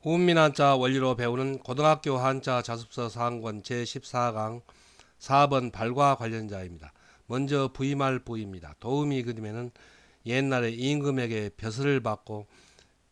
우음민 한자 원리로 배우는 고등학교 한자 자습서 사항권 제14강 4번 발과 관련자입니다. 먼저 부임할 부입니다. 도움이 그림에는 옛날에 임금에게 벼슬을 받고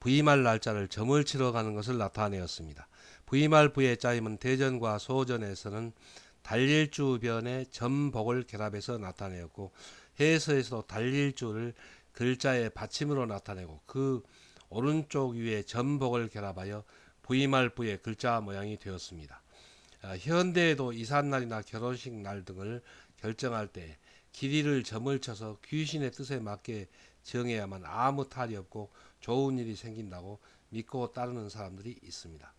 부임할 날짜를 점을 치러 가는 것을 나타내었습니다. 부임할 부의 짜임은 대전과 소전에서는 달릴주변에 점복을 결합해서 나타내었고, 해서에서도 달릴주를 글자의 받침으로 나타내고 그 오른쪽 위에 점복을 결합하여 부임할 부의 글자 모양이 되었습니다. 현대에도 이삿날이나 결혼식 날 등을 결정할 때 길이를 점을 쳐서 귀신의 뜻에 맞게 정해야만 아무 탈이 없고 좋은 일이 생긴다고 믿고 따르는 사람들이 있습니다.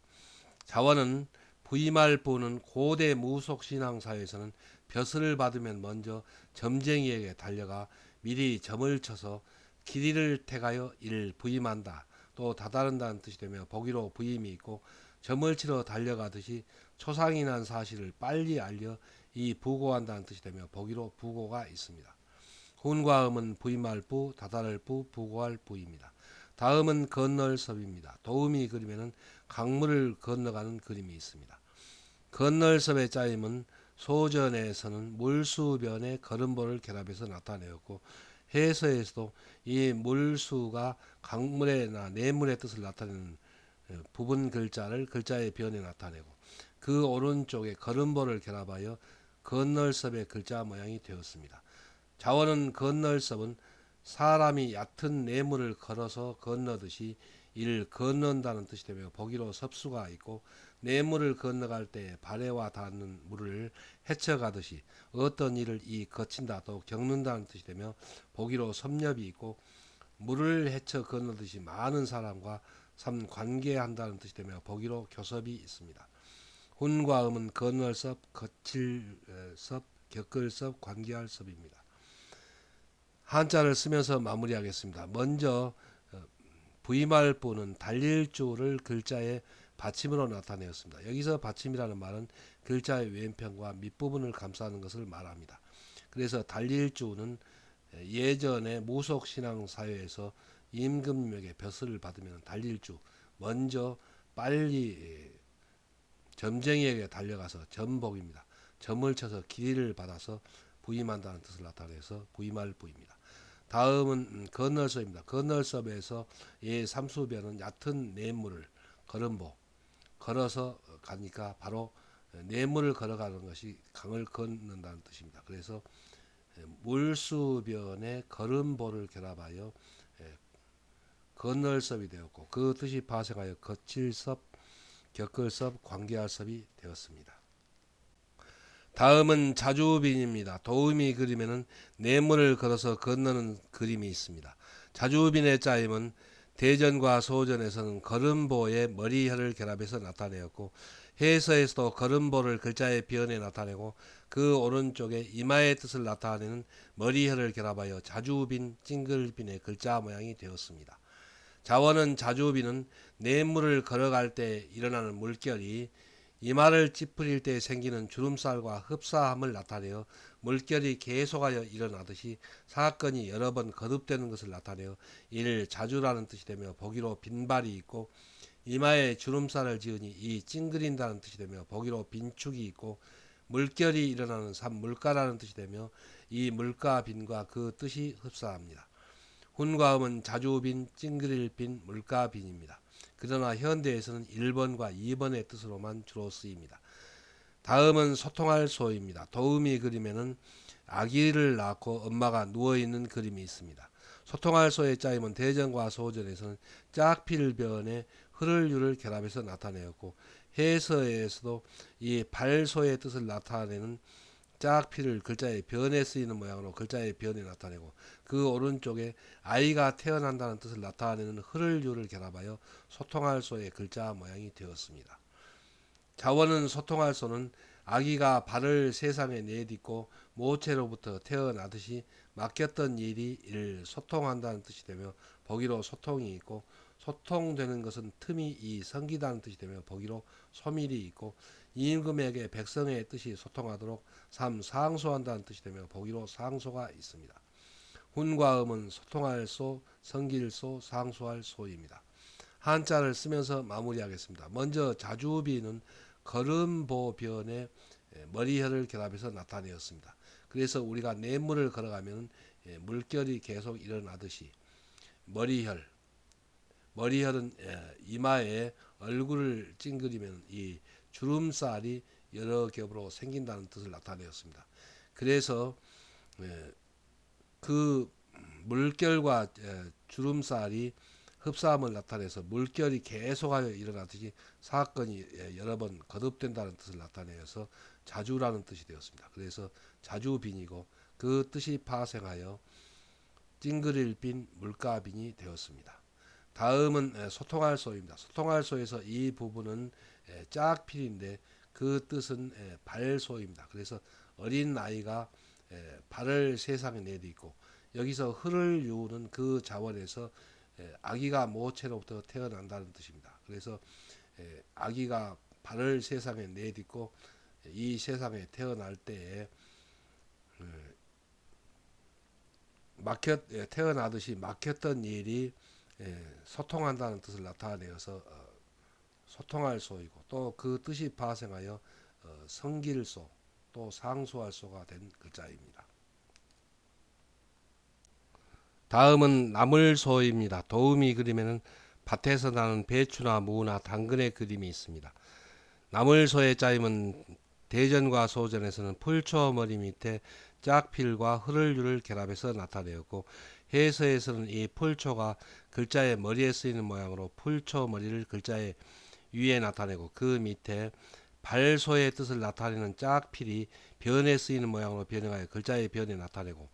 자원은 부임할 부는 고대 무속 신앙 사회에서는 벼슬을 받으면 먼저 점쟁이에게 달려가 미리 점을 쳐서 길이를 택하여 이를 부임한다, 또 다다른다는 뜻이 되며 보기로 부임이 있고, 점을 치러 달려가듯이 초상이 난 사실을 빨리 알려 이 부고한다는 뜻이 되며 보기로 부고가 있습니다. 훈과 음은 부임할 부, 다다를 부, 부고할 부입니다. 다음은 건널섭입니다. 도움이 그림에는 강물을 건너가는 그림이 있습니다. 건널섭의 짜임은 소전에서는 물수변에 걸음보를 결합해서 나타내었고, 해서에서도 이 물수가 강물이나 내물의 뜻을 나타내는 부분 글자를 글자의 변에 나타내고, 그 오른쪽에 걸음보를 결합하여 건널섭의 글자 모양이 되었습니다. 자원은 건널섭은 사람이 얕은 내물을 걸어서 건너듯이 이를 건넌다는 뜻이 되며 보기로 섭수가 있고, 내물을 건너갈 때 발에와 닿는 물을 헤쳐가듯이 어떤 일을 거친다 또 겪는다는 뜻이 되며 보기로 섭렵이 있고, 물을 헤쳐 건너듯이 많은 사람과 관계한다는 뜻이 되며 보기로 교섭이 있습니다. 훈과 음은 건널섭, 거칠섭, 겪을섭, 관계할 섭입니다. 한자를 쓰면서 마무리하겠습니다. 먼저 부임할 부는 달릴주를 글자의 받침으로 나타내었습니다. 여기서 받침이라는 말은 글자의 왼편과 밑부분을 감싸는 것을 말합니다. 그래서 달릴주는 예전의 무속신앙 사회에서 임금님에게 벼슬을 받으면 달릴주, 먼저 빨리 점쟁이에게 달려가서 점복입니다. 점을 쳐서 길이를 받아서 부임한다는 뜻을 나타내서 부임할 부입니다. 다음은 건널섭입니다. 건널섭에서 삼수변은 얕은 내물을 걸음보, 걸어서 가니까 바로 내물을 걸어가는 것이 강을 걷는다는 뜻입니다. 그래서 물수변에 걸음보를 결합하여 건널섭이 되었고, 그 뜻이 파생하여 거칠섭, 겪을섭, 관계할섭이 되었습니다. 다음은 자주빈입니다. 도우미 그림에는 내물을 걸어서 건너는 그림이 있습니다. 자주빈의 짜임은 대전과 소전에서는 걸음보에 머리혀를 결합해서 나타내었고, 해서에서도 걸음보를 글자의 변에 나타내고 그 오른쪽에 이마의 뜻을 나타내는 머리혀를 결합하여 자주빈, 찡글빈의 글자 모양이 되었습니다. 자원은 자주빈은 내물을 걸어갈 때 일어나는 물결이 이마를 찌푸릴 때 생기는 주름살과 흡사함을 나타내어 물결이 계속하여 일어나듯이 사건이 여러 번 거듭되는 것을 나타내어 이를 자주라는 뜻이 되며 보기로 빈발이 있고, 이마에 주름살을 지으니 이 찡그린다는 뜻이 되며 보기로 빈축이 있고, 물결이 일어나는 물가라는 뜻이 되며 이 물가 빈과 그 뜻이 흡사합니다. 훈과 음은 자주빈, 찡그릴빈, 물가빈입니다. 그러나 현대에서는 1번과 2번의 뜻으로만 주로 쓰입니다. 다음은 소통할 소입니다. 도우미 그림에는 아기를 낳고 엄마가 누워있는 그림이 있습니다. 소통할 소의 짜임은 대전과 소전에서는 짝필변에 흐를유를 결합해서 나타내었고, 해서에서도 이 발소의 뜻을 나타내는 짝피를 글자의 변에 쓰이는 모양으로 글자의 변에 나타내고, 그 오른쪽에 아이가 태어난다는 뜻을 나타내는 흐를유를 결합하여 소통할 소의 글자 모양이 되었습니다. 자원은 소통할 소는 아기가 발을 세상에 내딛고 모체로부터 태어나듯이 맡겼던 일이 이를 소통한다는 뜻이 되며 보기로 소통이 있고, 소통되는 것은 틈이 성기다는 뜻이 되며 보기로 소밀이 있고, 임금에게 백성의 뜻이 소통하도록 상소한다는 뜻이 되며 보기로 상소가 있습니다. 훈과 음은 소통할 소, 성길 소, 상소할 소입니다. 한자를 쓰면서 마무리하겠습니다. 먼저 자주비는 걸음보변에 머리혈을 결합해서 나타내었습니다. 그래서 우리가 내물을 걸어가면 물결이 계속 일어나듯이 머리혈은 이마에 얼굴을 찡그리면 이 주름살이 여러 겹으로 생긴다는 뜻을 나타내었습니다. 그래서 그 물결과 주름살이 흡사함을 나타내서 물결이 계속하여 일어나듯이 사건이 여러 번 거듭된다는 뜻을 나타내어서 자주라는 뜻이 되었습니다. 그래서 자주빈이고 그 뜻이 파생하여 찡그릴 빈 물가빈이 되었습니다. 다음은 소통할 소입니다. 소통할 소에서 이 부분은 짝필인데 그 뜻은 발소입니다. 그래서 어린 아이가 발을 세상에 내딛고 여기서 흐를 유는 그 자원에서 아기가 모체로부터 태어난다는 뜻입니다. 그래서 아기가 발을 세상에 내딛고 이 세상에 태어날 때에 태어나듯이 막혔던 일이 소통한다는 뜻을 나타내어서 소통할 소이고 또 그 뜻이 파생하여 성길소 또 상소할 소가 된 글자입니다. 다음은 나물소입니다. 도우미 그림에는 밭에서 나는 배추나 무나 당근의 그림이 있습니다. 나물소의 짜임은 대전과 소전에서는 풀초 머리 밑에 짝필과 흐를유를 결합해서 나타내었고 해서에서는 이 풀초가 글자의 머리에 쓰이는 모양으로 풀초 머리를 글자의 위에 나타내고 그 밑에 발소의 뜻을 나타내는 짝필이 변에 쓰이는 모양으로 변형하여 글자의 변에 나타내고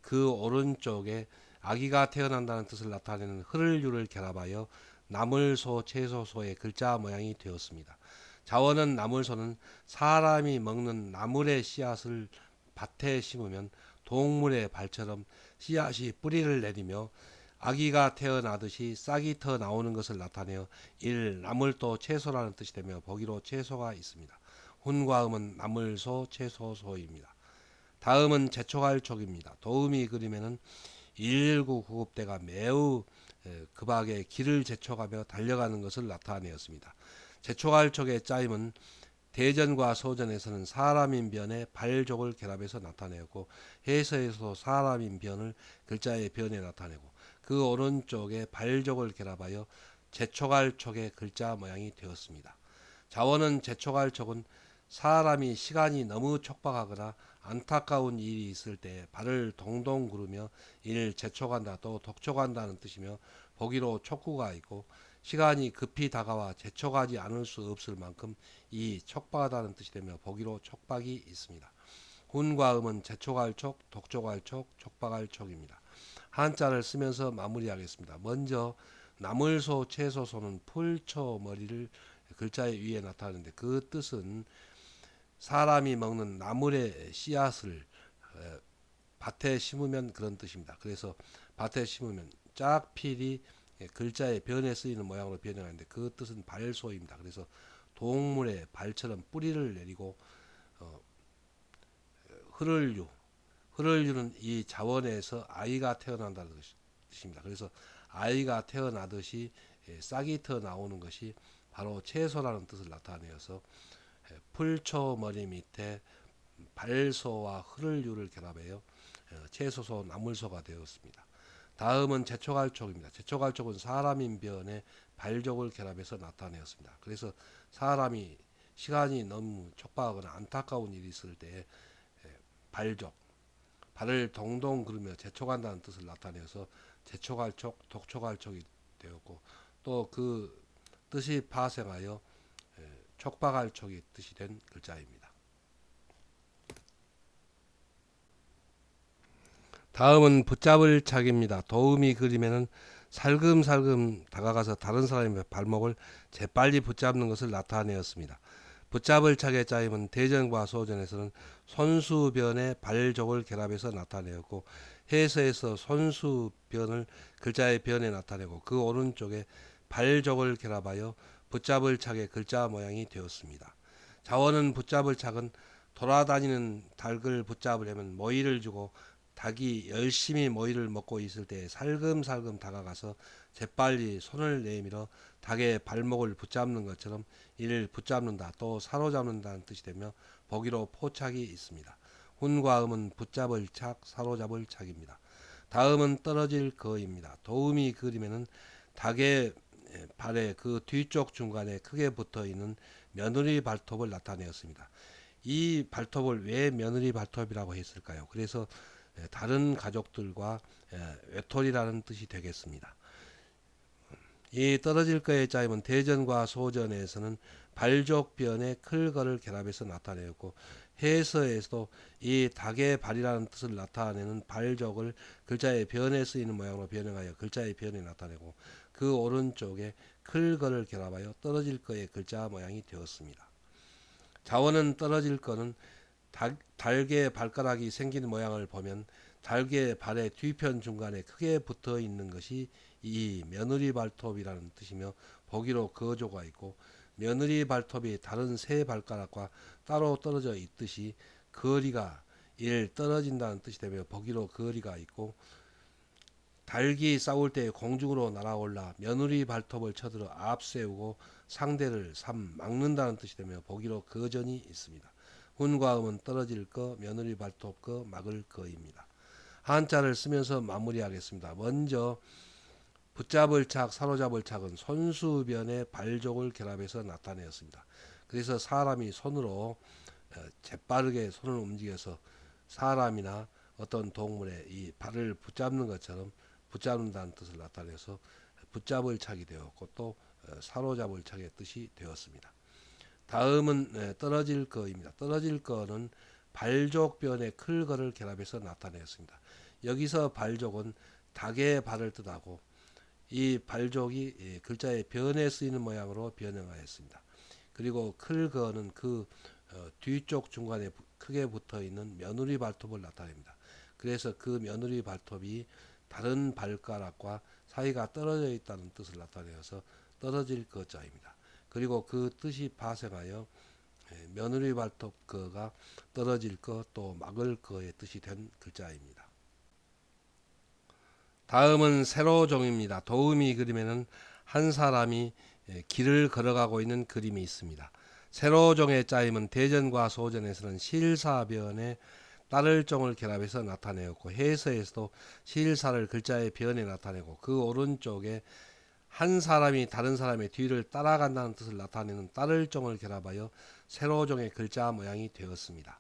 그 오른쪽에 아기가 태어난다는 뜻을 나타내는 흐를유를 결합하여 나물소, 채소소의 글자 모양이 되었습니다. 자원은 나물소는 사람이 먹는 나물의 씨앗을 밭에 심으면 동물의 발처럼 씨앗이 뿌리를 내리며 아기가 태어나듯이 싹이 터 나오는 것을 나타내어 나물도 채소라는 뜻이 되며 보기로 채소가 있습니다. 훈과음은 나물소, 채소소입니다. 다음은 제초갈촉입니다. 도우미 그림에는 119 구급대가 매우 급하게 길을 제쳐가며 달려가는 것을 나타내었습니다. 제초갈촉의 짜임은 대전과 소전에서는 사람인 변에 발족을 결합해서 나타내었고 해서에서도 사람인 변을 글자의 변에 나타내고 그 오른쪽에 발족을 결합하여 제초갈촉의 글자 모양이 되었습니다. 자원은 제초갈촉은 사람이 시간이 너무 촉박하거나 안타까운 일이 있을 때 발을 동동 구르며 이를 제촉한다 또 독촉한다는 뜻이며 보기로 촉구가 있고 시간이 급히 다가와 제촉하지 않을 수 없을 만큼 이 촉박하다는 뜻이 되며 보기로 촉박이 있습니다. 훈과 음은 제촉할촉, 독촉할촉, 촉박할촉입니다. 한자를 쓰면서 마무리하겠습니다. 먼저 나물소, 채소소는 풀초 머리를 글자의 위에 나타나는데 그 뜻은 사람이 먹는 나물의 씨앗을 밭에 심으면 그런 뜻입니다. 그래서 밭에 심으면 짝필이 글자의 변에 쓰이는 모양으로 변형하는데 그 뜻은 발소입니다. 그래서 동물의 발처럼 뿌리를 내리고 흐를유는 이 자원에서 아이가 태어난다는 뜻입니다. 그래서 아이가 태어나듯이 싹이 터 나오는 것이 바로 채소라는 뜻을 나타내어서 풀초 머리 밑에 발소와 흐를유를 결합하여 채소소 나물소가 되었습니다. 다음은 제초갈촉입니다. 제초갈촉은 사람인 변에 발족을 결합해서 나타내었습니다. 그래서 사람이 시간이 너무 촉박하거나 안타까운 일이 있을 때 발족, 발을 동동 구르며 제촉한다는 뜻을 나타내어서 제초갈촉, 독촉갈촉이 되었고 또 그 뜻이 파생하여 촉박할촉이 뜻이 된 글자입니다. 다음은 붙잡을 착입니다. 도우미 그림에는 살금살금 다가가서 다른 사람의 발목을 재빨리 붙잡는 것을 나타내었습니다. 붙잡을 착의 짜임은 대전과 소전에서는 손수변의 발족을 결합해서 나타내었고 해서에서 손수변을 글자의 변에 나타내고 그 오른쪽에 발족을 결합하여 붙잡을 착의 글자 모양이 되었습니다. 자원은 붙잡을 착은 돌아다니는 닭을 붙잡으려면 모이를 주고 닭이 열심히 모이를 먹고 있을 때 살금살금 다가가서 재빨리 손을 내밀어 닭의 발목을 붙잡는 것처럼 이를 붙잡는다 또 사로잡는다는 뜻이 되며 보기로 포착이 있습니다. 훈과 음은 붙잡을 착, 사로잡을 착입니다. 다음은 떨어질 거입니다. 도우미 그림에는 닭의 발의 그 뒤쪽 중간에 크게 붙어 있는 며느리 발톱을 나타내었습니다. 이 발톱을 왜 며느리 발톱이라고 했을까요? 그래서 다른 가족들과 외톨이라는 뜻이 되겠습니다. 이 떨어질 거의 짜임은 대전과 소전에서는 발족변의 클거를 결합해서 나타내었고 해서에서도 이 닭의 발이라는 뜻을 나타내는 발족을 글자의 변에 쓰이는 모양으로 변형하여 글자의 변에 나타내고 그 오른쪽에 클거를 결합하여 떨어질 거의 글자 모양이 되었습니다. 자원은 떨어질 거는 닭의 발가락이 생긴 모양을 보면 닭의 발의 뒤편 중간에 크게 붙어 있는 것이 이 며느리 발톱이라는 뜻이며 보기로 거조가 있고 며느리 발톱이 다른 새 발가락과 따로 떨어져 있듯이 거리가 떨어진다는 뜻이 되며 보기로 거리가 있고 닭이 싸울 때 공중으로 날아올라 며느리 발톱을 쳐들어 앞세우고 상대를 막는다는 뜻이 되며 보기로 거전이 있습니다. 훈과 음은 떨어질 거, 며느리 발톱 거, 막을 거입니다. 한자를 쓰면서 마무리하겠습니다. 먼저 붙잡을 착, 사로잡을 착은 손수변의 발족을 결합해서 나타내었습니다. 그래서 사람이 손으로 재빠르게 손을 움직여서 사람이나 어떤 동물의 이 발을 붙잡는 것처럼 붙잡는다는 뜻을 나타내서 붙잡을 착이 되었고 또 사로잡을 착의 뜻이 되었습니다. 다음은 떨어질 거입니다. 떨어질 거는 발족변의 클거를 결합해서 나타내었습니다. 여기서 발족은 닭의 발을 뜻하고 이 발족이 글자의 변에 쓰이는 모양으로 변형하였습니다. 그리고 클거는 그 뒤쪽 중간에 크게 붙어 있는 며느리 발톱을 나타냅니다. 그래서 그 며느리 발톱이 다른 발가락과 사이가 떨어져 있다는 뜻을 나타내어서 떨어질 거자입니다. 그리고 그 뜻이 파생하여 며느리 발톱 거가 떨어질 거 또 막을 거의 뜻이 된 글자입니다. 다음은 세로종입니다. 도우미 그림에는 한 사람이 길을 걸어가고 있는 그림이 있습니다. 세로종의 짜임은 대전과 소전에서는 실사변에 따를 종을 결합해서 나타내었고 해서에서도 실사를 글자의 변에 나타내고 그 오른쪽에 한 사람이 다른 사람의 뒤를 따라간다는 뜻을 나타내는 따를 종을 결합하여 세로종의 글자 모양이 되었습니다.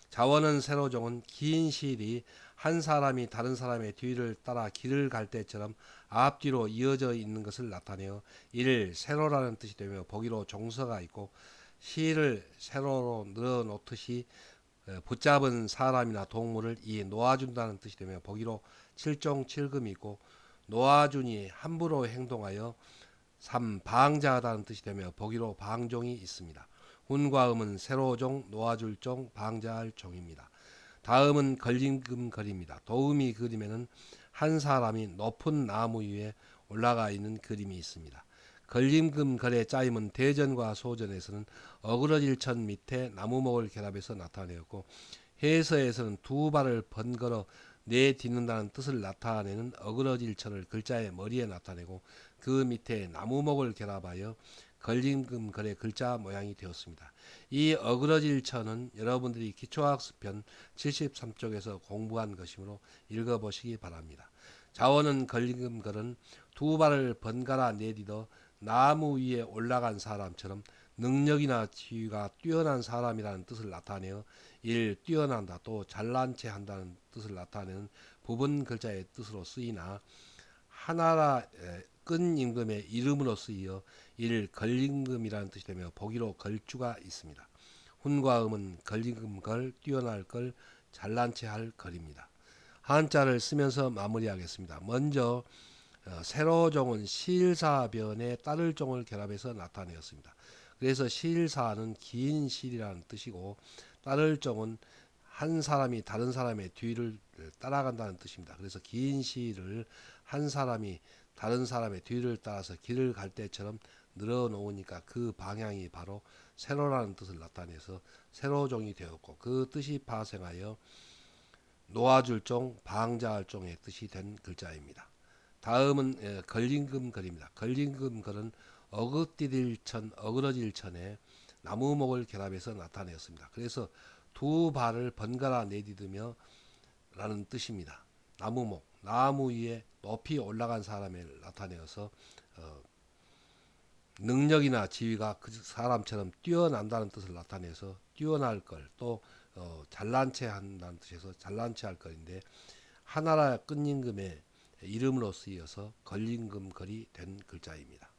자원은 세로종은 긴 실이 한 사람이 다른 사람의 뒤를 따라 길을 갈 때처럼 앞뒤로 이어져 있는 것을 나타내어 이를 세로라는 뜻이 되며 보기로 종서가 있고 실을 세로로 늘어놓듯이 붙잡은 사람이나 동물을 놓아준다는 뜻이 되며 보기로 칠종칠금이 있고 놓아준이 함부로 행동하여 방자하다는 뜻이 되며 보기로 방종이 있습니다. 훈과 음은 세로종, 놓아줄 종, 방자할 종입니다. 다음은 걸림금 글입니다. 도우미 그림에는 한 사람이 높은 나무 위에 올라가 있는 그림이 있습니다. 걸림금 글의 짜임은 대전과 소전에서는 어그러질 천 밑에 나무목을 결합해서 나타내었고 해서에서는 두 발을 번걸어 내딛는다는 뜻을 나타내는 어그러질 천을 글자의 머리에 나타내고 그 밑에 나무목을 결합하여 걸림금 글의 글자 모양이 되었습니다. 이 어그러질 천은 여러분들이 기초학습편 73쪽에서 공부한 것이므로 읽어보시기 바랍니다. 자원은 걸림금 글은 두 발을 번갈아 내딛어 나무 위에 올라간 사람처럼 능력이나 지위가 뛰어난 사람이라는 뜻을 나타내어 뛰어난다 또 잘난 체 한다는 뜻을 나타내는 부분 글자의 뜻으로 쓰이나 하나라 끈 임금의 이름으로 쓰여 걸림금이라는 뜻이 되며 보기로 걸주가 있습니다. 훈과 음은 걸림금 걸, 뛰어날 걸, 잘난 체 할 걸입니다. 한자를 쓰면서 마무리하겠습니다. 먼저 세로종은 실사변에 따를 종을 결합해서 나타내었습니다. 그래서 실사는 긴 실이라는 뜻이고 따를 종은 한 사람이 다른 사람의 뒤를 따라간다는 뜻입니다. 그래서 긴 실을 한 사람이 다른 사람의 뒤를 따라서 길을 갈 때처럼 늘어놓으니까 그 방향이 바로 세로라는 뜻을 나타내서 세로종이 되었고 그 뜻이 파생하여 놓아줄 종, 방자할 종의 뜻이 된 글자입니다. 다음은 걸림금 글입니다. 걸림금 글은 어긋디딜천, 어그러질천에 나무목을 결합해서 나타내었습니다. 그래서 두 발을 번갈아 내디디며 라는 뜻입니다. 나무목, 나무 위에 높이 올라간 사람을 나타내어서 능력이나 지위가 그 사람처럼 뛰어난다는 뜻을 나타내서 뛰어날 걸, 또 잘난 체 한다는 뜻에서 잘난 체 할 걸인데, 하나라 끝임금의 이름으로 쓰여서 걸림금 걸이 된 글자입니다.